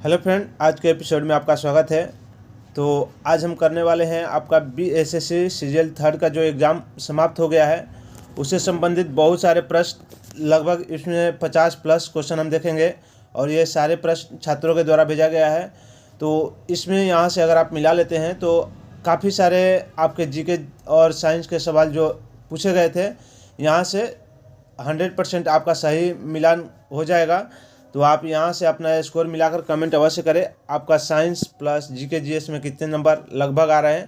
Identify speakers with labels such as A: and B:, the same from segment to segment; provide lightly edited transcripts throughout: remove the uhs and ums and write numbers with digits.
A: Hello friend, आज के episode में आपका स्वागत है। तो आज हम करने वाले हैं आपका BSSC सीजीएल थर्ड का जो एग्ज़ाम समाप्त हो गया है उससे संबंधित बहुत सारे प्रश्न, लगभग इसमें 50 प्लस क्वेश्चन हम देखेंगे और ये सारे प्रश्न छात्रों के द्वारा भेजा गया है। तो इसमें यहाँ से अगर आप मिला लेते हैं तो काफ़ी सारे आपके जीके और साइंस के सवाल जो पूछे गए थे यहाँ से 100% आपका सही मिलान हो जाएगा। तो आप यहाँ से अपना स्कोर मिलाकर कमेंट अवश्य करें, आपका साइंस प्लस जीके जीएस में कितने नंबर लगभग आ रहे हैं।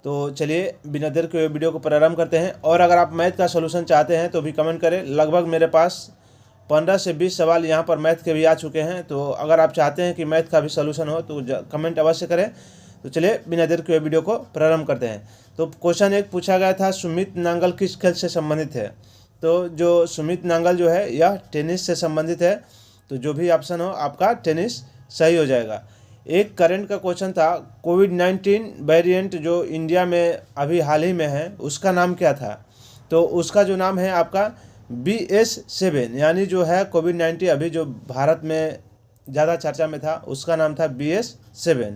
A: तो चलिए बिना देर के वीडियो को प्रारंभ करते हैं। और अगर आप मैथ का सलूशन चाहते हैं तो भी कमेंट करें। लगभग मेरे पास 15 से 20 सवाल यहाँ पर मैथ के भी आ चुके हैं। तो अगर आप चाहते हैं कि मैथ का भी सलूशन हो तो कमेंट अवश्य करें। तो चलिए बिना देर के वीडियो को प्रारंभ करते हैं। तो क्वेश्चन एक पूछा गया था, सुमित नांगल किस खेल से संबंधित है। तो जो सुमित नांगल जो है यह टेनिस से संबंधित है। तो जो भी ऑप्शन हो आपका टेनिस सही हो जाएगा। एक करंट का क्वेश्चन था, कोविड-19 वेरिएंट जो इंडिया में अभी हाल ही में है उसका नाम क्या था। तो उसका जो नाम है आपका BS7, यानी जो है कोविड-19 अभी जो भारत में ज़्यादा चर्चा में था उसका नाम था BS7।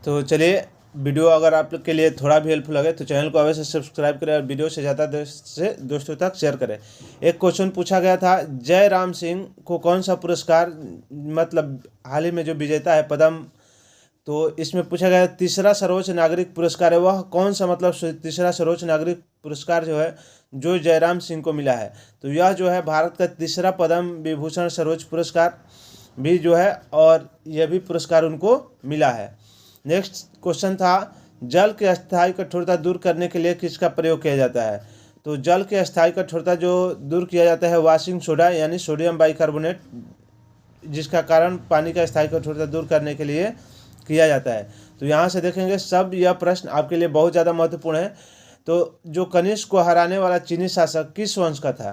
A: तो चलिए वीडियो अगर आपके लिए थोड़ा भी हेल्पफुल लगे तो चैनल को अवश्य सब्सक्राइब करें और वीडियो से ज़्यादा से दोस्तों तक शेयर करें। एक क्वेश्चन पूछा गया था, जय राम सिंह को कौन सा पुरस्कार, मतलब हाल ही में जो विजेता है पद्म, तो इसमें पूछा गया तीसरा सर्वोच्च नागरिक पुरस्कार है वह कौन सा, मतलब तीसरा सर्वोच्च नागरिक पुरस्कार जो है जो जयराम सिंह को मिला है। तो यह जो है भारत का तीसरा पद्म विभूषण सर्वोच्च पुरस्कार भी जो है और यह भी पुरस्कार उनको मिला है। नेक्स्ट क्वेश्चन था, जल के अस्थायी कठोरता दूर करने के लिए किसका प्रयोग किया जाता है। तो जल के अस्थायी कठोरता जो दूर किया जाता है वाशिंग सोडा यानी सोडियम बाइकार्बोनेट, जिसका कारण पानी का अस्थायी कठोरता दूर करने के लिए किया जाता है। तो यहाँ से देखेंगे सब यह प्रश्न आपके लिए बहुत ज़्यादा महत्वपूर्ण है। तो जो कनिष्क को हराने वाला चीनी शासक किस वंश का था।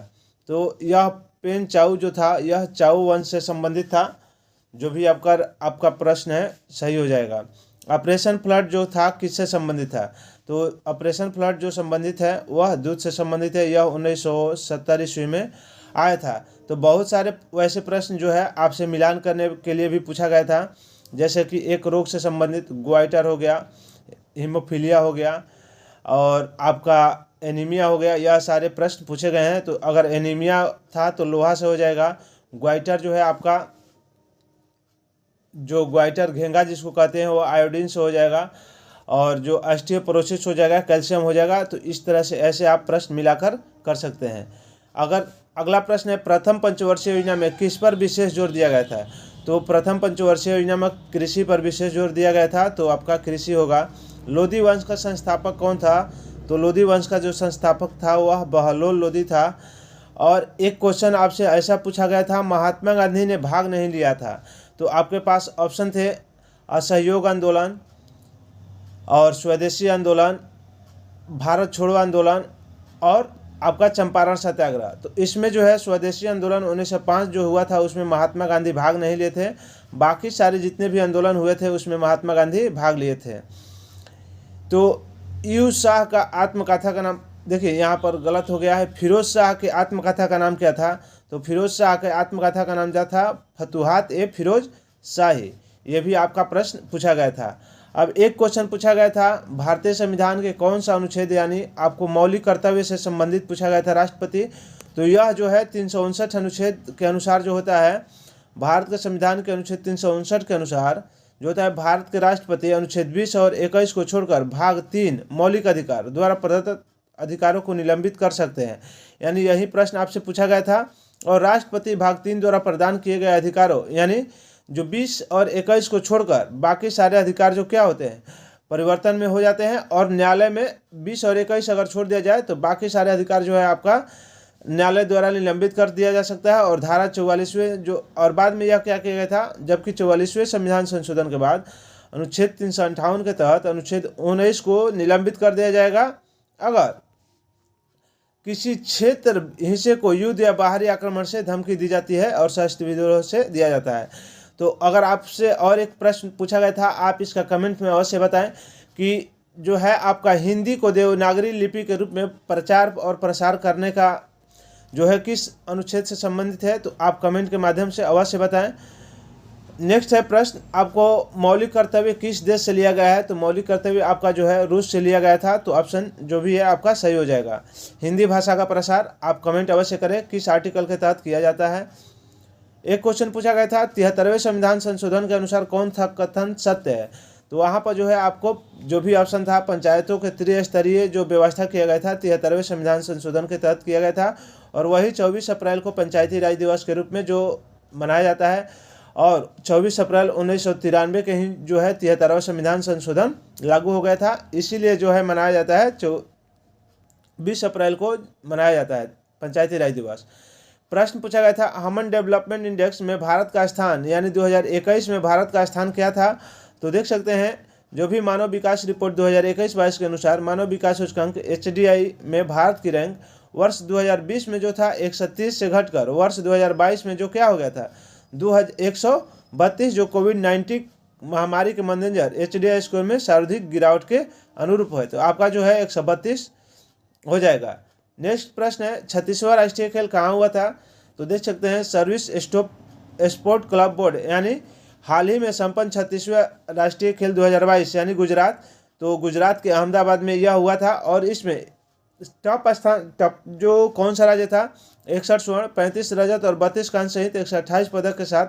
A: तो यह पेन चाऊ जो था यह चाऊ वंश से संबंधित था। जो भी आपका प्रश्न है सही हो जाएगा। ऑपरेशन फ्लड जो था किससे संबंधित था। तो ऑपरेशन फ्लड जो संबंधित है वह दूध से संबंधित है। यह 1970 ईस्वी में आया था। तो बहुत सारे वैसे प्रश्न जो है आपसे मिलान करने के लिए भी पूछा गया था, जैसे कि एक रोग से संबंधित ग्वाइटर हो गया, हीमोफीलिया हो गया और आपका एनीमिया हो गया। यह सारे प्रश्न पूछे गए हैं। तो अगर एनीमिया था तो लोहा से हो जाएगा। ग्वाइटर जो है आपका, जो ग्वाइटर घेंगा जिसको कहते हैं वो आयोडीन से हो जाएगा और जो ऑस्टियोपोरोसिस हो जाएगा कैल्शियम हो जाएगा। तो इस तरह से ऐसे आप प्रश्न मिलाकर कर सकते हैं। अगर अगला प्रश्न है, प्रथम पंचवर्षीय योजना में किस पर विशेष जोर दिया गया था। तो प्रथम पंचवर्षीय योजना में कृषि पर विशेष जोर दिया गया था। तो आपका कृषि होगा। लोधी वंश का संस्थापक कौन था। तो लोधी वंश का जो संस्थापक था वह बहलोल लोधी था। और एक क्वेश्चन आपसे ऐसा पूछा गया था, महात्मा गांधी ने भाग नहीं लिया था। तो आपके पास ऑप्शन थे असहयोग आंदोलन और स्वदेशी आंदोलन, भारत छोड़ो आंदोलन और आपका चंपारण सत्याग्रह। तो इसमें जो है स्वदेशी आंदोलन 1905 जो हुआ था उसमें महात्मा गांधी भाग नहीं लिए थे। बाकी सारे जितने भी आंदोलन हुए थे उसमें महात्मा गांधी भाग लिए थे। तो यू शाह का आत्मकथा का नाम, देखिए यहाँ पर गलत हो गया है। फिरोज शाह के आत्मकथा का नाम क्या था। तो फिरोज शाह के आत्मकथा का नाम क्या था, फतुहात ए फिरोज शाही। ये भी आपका प्रश्न पूछा गया था। अब एक क्वेश्चन पूछा गया था, भारतीय संविधान के कौन सा अनुच्छेद यानी आपको मौलिक कर्तव्य से संबंधित पूछा गया था राष्ट्रपति। तो यह जो है 359 अनुच्छेद के अनुसार जो होता है, भारत के संविधान के अनुच्छेद 359 के अनुसार जो होता है, भारत के राष्ट्रपति अनुच्छेद 20 और 21 को छोड़कर भाग 3 मौलिक अधिकार द्वारा प्रदत्त अधिकारों को निलंबित कर सकते हैं। यानी यही प्रश्न आपसे पूछा गया था। और राष्ट्रपति भाग 3 द्वारा प्रदान किए गए अधिकारों यानी जो 20 और 21 को छोड़कर बाकी सारे अधिकार जो क्या होते हैं परिवर्तन में हो जाते हैं। और न्यायालय में 20 और 21 अगर छोड़ दिया जाए तो बाकी सारे अधिकार जो है आपका न्यायालय द्वारा निलंबित कर दिया जा सकता है। और धारा 44वें जो, और बाद में यह क्या किया गया था, जबकि 44वें संविधान संशोधन के बाद अनुच्छेद 358 के तहत अनुच्छेद 19 को निलंबित कर दिया जाएगा अगर किसी क्षेत्र हिस्से को युद्ध या बाहरी आक्रमण से धमकी दी जाती है और सशस्त्र विद्रोह से दिया जाता है। तो अगर आपसे और एक प्रश्न पूछा गया था, आप इसका कमेंट में अवश्य बताएं कि जो है आपका हिंदी को देवनागरी लिपि के रूप में प्रचार और प्रसार करने का जो है किस अनुच्छेद से संबंधित है, तो आप कमेंट के माध्यम से अवश्य बताएं। नेक्स्ट है प्रश्न, आपको मौलिक कर्तव्य किस देश से लिया गया है, तो मौलिक कर्तव्य आपका जो है रूस से लिया गया था, तो ऑप्शन जो भी है आपका सही हो जाएगा। हिंदी भाषा का प्रसार आप कमेंट अवश्य करें, किस आर्टिकल के तहत किया जाता है। एक क्वेश्चन पूछा गया था, 73वें संविधान संशोधन के अनुसार कौन सा कथन सत्य है, तो वहाँ पर जो है आपको जो भी ऑप्शन था पंचायतों के त्रिस्तरीय जो व्यवस्था किया गया था 73वें संविधान संशोधन के तहत किया गया था, और वही 24 अप्रैल को पंचायती राज दिवस के रूप में जो मनाया जाता है, और 24 अप्रैल 1993 के ही जो है 73वां संविधान संशोधन लागू हो गया था, इसीलिए जो है मनाया जाता है 24 अप्रैल को मनाया जाता है पंचायती राज दिवस। प्रश्न पूछा गया था, ह्यूमन डेवलपमेंट इंडेक्स में भारत का स्थान यानी 2021 में भारत का स्थान क्या था, तो देख सकते हैं जो भी मानव विकास रिपोर्ट 2021-22 के अनुसार मानव विकास सूचकांक HDI में भारत की रैंक वर्ष 2020 में जो था 130 से घटकर वर्ष 2022 में जो क्या हो गया था 132, जो कोविड-19 महामारी के मद्देनजर HDI स्कोर में सर्वाधिक गिरावट के अनुरूप है, तो आपका जो है 132 हो जाएगा। नेक्स्ट प्रश्न है, 36वां राष्ट्रीय खेल कहाँ हुआ था, तो देख सकते हैं सर्विस स्पोर्ट क्लब बोर्ड यानी हाल ही में संपन्न 36वां राष्ट्रीय खेल 2022 यानी गुजरात, तो गुजरात के अहमदाबाद में यह हुआ था, और इसमें टॉप जो कौन सा राज्य था 61 स्वर्ण 35 रजत और 32 कांस्य सहित 128 पदक के साथ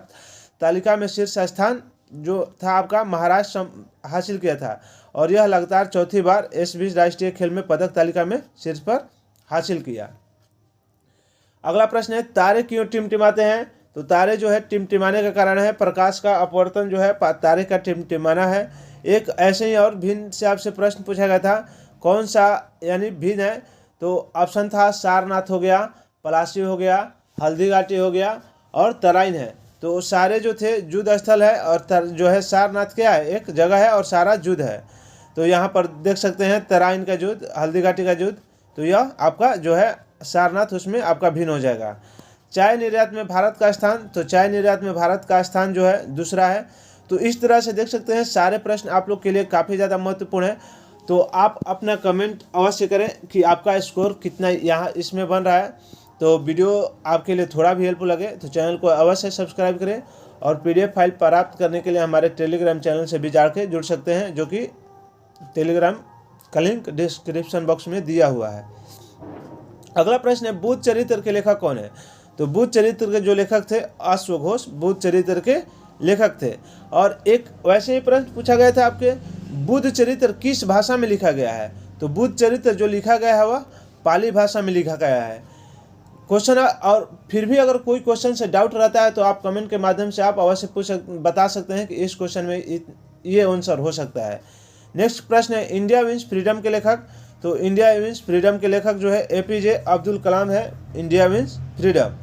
A: तालिका में शीर्ष स्थान जो था आपका महाराष्ट्र हासिल किया था, और यह लगातार चौथी बार इस बीच राष्ट्रीय खेल में पदक तालिका में शीर्ष पर हासिल किया। अगला प्रश्न है, तारे क्यों टिमटिमाते हैं, तो तारे जो है टिमटिमाने का कारण है प्रकाश का अपवर्तन जो है तारे का टिमटिमाना है। एक ऐसे ही और भिन्न से आपसे प्रश्न पूछा गया था, कौन सा यानी भिन्न है, तो ऑप्शन था सारनाथ हो गया, पलासी हो गया, हल्दीघाटी हो गया और तराइन है। तो सारे जो थे युद्ध स्थल है, और जो है सारनाथ क्या है एक जगह है और सारा युद्ध है, तो यहाँ पर देख सकते हैं तराइन का युद्ध, हल्दीघाटी का युद्ध, तो यह आपका जो है सारनाथ उसमें आपका भिन्न हो जाएगा। चाय निर्यात में भारत का स्थान, तो चाय निर्यात में भारत का स्थान जो है दूसरा है। तो इस तरह से देख सकते हैं सारे प्रश्न आप लोग के लिए काफ़ी ज़्यादा महत्वपूर्ण है, तो आप अपना कमेंट अवश्य करें कि आपका स्कोर कितना यहाँ इसमें बन रहा है। तो वीडियो आपके लिए थोड़ा भी हेल्पफुल लगे तो चैनल को अवश्य सब्सक्राइब करें, और PDF फाइल प्राप्त करने के लिए हमारे टेलीग्राम चैनल से भी जुड़ सकते हैं, जो कि टेलीग्राम का लिंक डिस्क्रिप्शन बॉक्स में दिया हुआ है। अगला प्रश्न है, बुद्ध चरित्र के लेखक कौन है, तो बुद्ध चरित्र के जो लेखक थे अश्वघोष बुद्ध चरित्र के लेखक थे। और एक वैसे ही प्रश्न पूछा गया था आपके, बुद्ध चरित्र किस भाषा में लिखा गया है, तो बुद्ध चरित्र जो लिखा गया है वह पाली भाषा में लिखा गया है। क्वेश्चन, और फिर भी अगर कोई क्वेश्चन से डाउट रहता है तो आप कमेंट के माध्यम से आप अवश्य बता सकते हैं कि इस क्वेश्चन में ये आंसर हो सकता है। नेक्स्ट प्रश्न है, इंडिया विंस फ्रीडम के लेखक, तो इंडिया विंस फ्रीडम के लेखक जो है APJ अब्दुल कलाम है, इंडिया विंस फ्रीडम।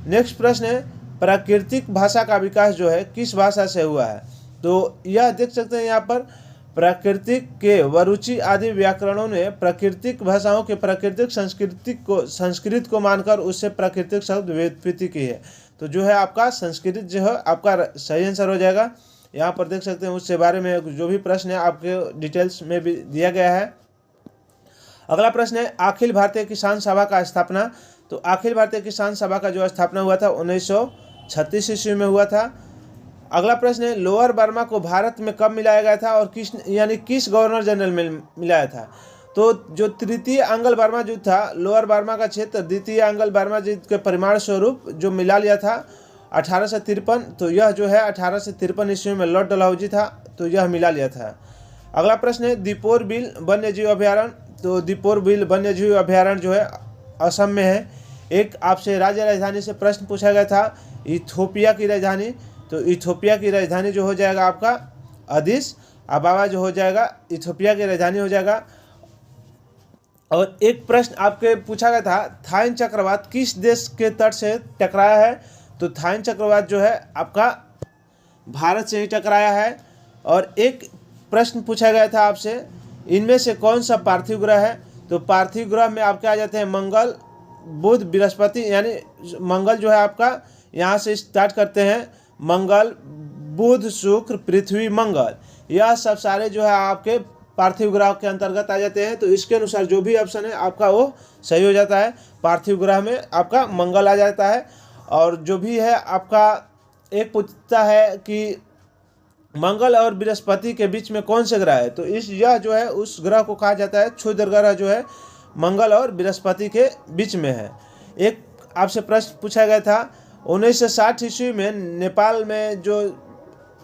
A: नेक्स्ट प्रश्न है, प्राकृतिक भाषा का विकास जो है किस भाषा से हुआ है, तो यह देख सकते हैं यहाँ पर प्राकृतिक के वरुचि आदि व्याकरणों ने प्राकृतिक भाषाओं के प्राकृतिक संस्कृत को मानकर उससे प्राकृतिक शब्द व्युत्पत्ति की है, तो जो है आपका संस्कृत जो है आपका सही आंसर हो जाएगा। यहाँ पर देख सकते हैं उससे बारे में जो भी प्रश्न है आपके डिटेल्स में भी दिया गया है। अगला प्रश्न है, अखिल भारतीय किसान सभा का स्थापना, तो अखिल भारतीय किसान सभा का जो स्थापना हुआ था 1936 ईस्वी में हुआ था। अगला प्रश्न है, लोअर बर्मा को भारत में कब मिलाया गया था और किस गवर्नर जनरल में मिलाया था, तो जो तृतीय आंग्ल बर्मा युद्ध था, लोअर बर्मा का क्षेत्र द्वितीय आंग्ल बर्मा युद्ध के परिमाण स्वरूप जो मिला लिया था 1853, तो यह जो है 1853 ईस्वी में लॉर्ड डलहौजी था, तो यह मिला लिया था। अगला प्रश्न है, दीपोर बिल वन्यजीव अभ्यारण्य, तो दीपोर बिल वन्यजीव अभ्यारण्य जो है असम में है। एक आपसे राज्य राजधानी से प्रश्न पूछा गया था, इथोपिया की राजधानी, तो इथोपिया की राजधानी जो हो जाएगा आपका अदिस अबाबा जो हो जाएगा इथोपिया की राजधानी हो जाएगा। और एक प्रश्न आपके पूछा गया था, थाइन चक्रवात किस देश के तट से टकराया है, तो थाइन चक्रवात जो है आपका भारत से ही टकराया है। और एक प्रश्न पूछा गया था आपसे, इनमें से कौन सा पार्थिव ग्रह है, तो पार्थिव ग्रह में आपके आ जाते हैं मंगल बुध बृहस्पति, यानी मंगल जो है आपका यहाँ से स्टार्ट करते हैं, मंगल बुध शुक्र पृथ्वी मंगल, यह सब सारे जो है आपके पार्थिव ग्रह के अंतर्गत आ जाते हैं। तो इसके अनुसार जो भी ऑप्शन है आपका वो सही हो जाता है। पार्थिव ग्रह में आपका मंगल आ जाता है। और जो भी है आपका एक पूछता है कि मंगल और बृहस्पति के बीच में कौन से ग्रह है, तो यह जो है उस ग्रह को कहा जाता है क्षुद्र ग्रह, जो है मंगल और बृहस्पति के बीच में है। एक आपसे प्रश्न पूछा गया था 1960 ईस्वी में नेपाल में जो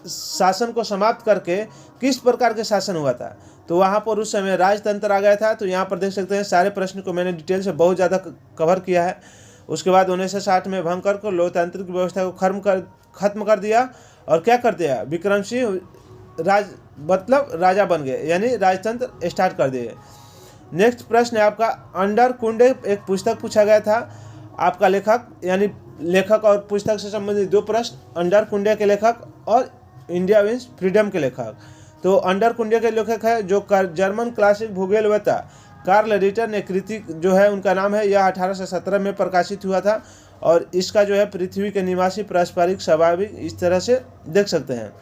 A: शासन को समाप्त करके किस प्रकार के शासन हुआ था, तो वहाँ पर उस समय राजतंत्र आ गया था। तो यहाँ पर देख सकते हैं सारे प्रश्न को मैंने डिटेल से बहुत ज़्यादा कवर किया है। उसके बाद 1960 में भंग कर लोकतांत्रिक व्यवस्था को खत्म कर दिया और क्या कर दिया, विक्रमसिंह राजा बन गए, यानी राजतंत्र स्टार्ट कर दिए। नेक्स्ट प्रश्न है आपका अंडर कुंडे, एक पुस्तक पूछा गया था। आपका लेखक यानी लेखक और पुस्तक से संबंधित दो प्रश्न, अंडर कुंडे के लेखक और इंडिया विंस फ्रीडम के लेखक। तो अंडर कुंडे के लेखक है जो जर्मन क्लासिक भूगोलवेत्ता कार्ल रिटर ने कृति जो है उनका नाम है, यह 1817 में प्रकाशित हुआ था। और इसका जो है पृथ्वी के निवासी पारस्परिक स्वाभाविक, इस तरह से देख सकते हैं।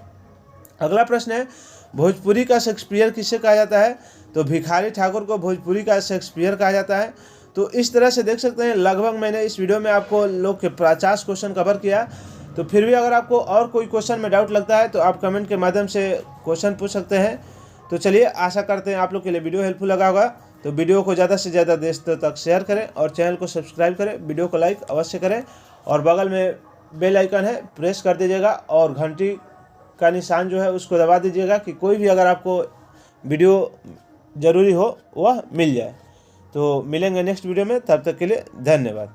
A: अगला प्रश्न है भोजपुरी का शेक्सपियर किसे कहा जाता है, तो भिखारी ठाकुर को भोजपुरी का शेक्सपियर कहा जाता है। तो इस तरह से देख सकते हैं लगभग मैंने इस वीडियो में आपको लोग के 50 क्वेश्चन कवर किया। तो फिर भी अगर आपको और कोई क्वेश्चन में डाउट लगता है तो आप कमेंट के माध्यम से क्वेश्चन पूछ सकते हैं। तो चलिए, आशा करते हैं आप लोग के लिए वीडियो हेल्पफुल लगा होगा। तो वीडियो को ज़्यादा से ज़्यादा दोस्तों तक शेयर करें और चैनल को सब्सक्राइब करें, वीडियो को लाइक अवश्य करें और बगल में बेल आइकन है प्रेस कर दीजिएगा और घंटी का निशान जो है उसको दबा दीजिएगा कि कोई भी अगर आपको वीडियो ज़रूरी हो वह मिल जाए। तो मिलेंगे नेक्स्ट वीडियो में, तब तक के लिए धन्यवाद।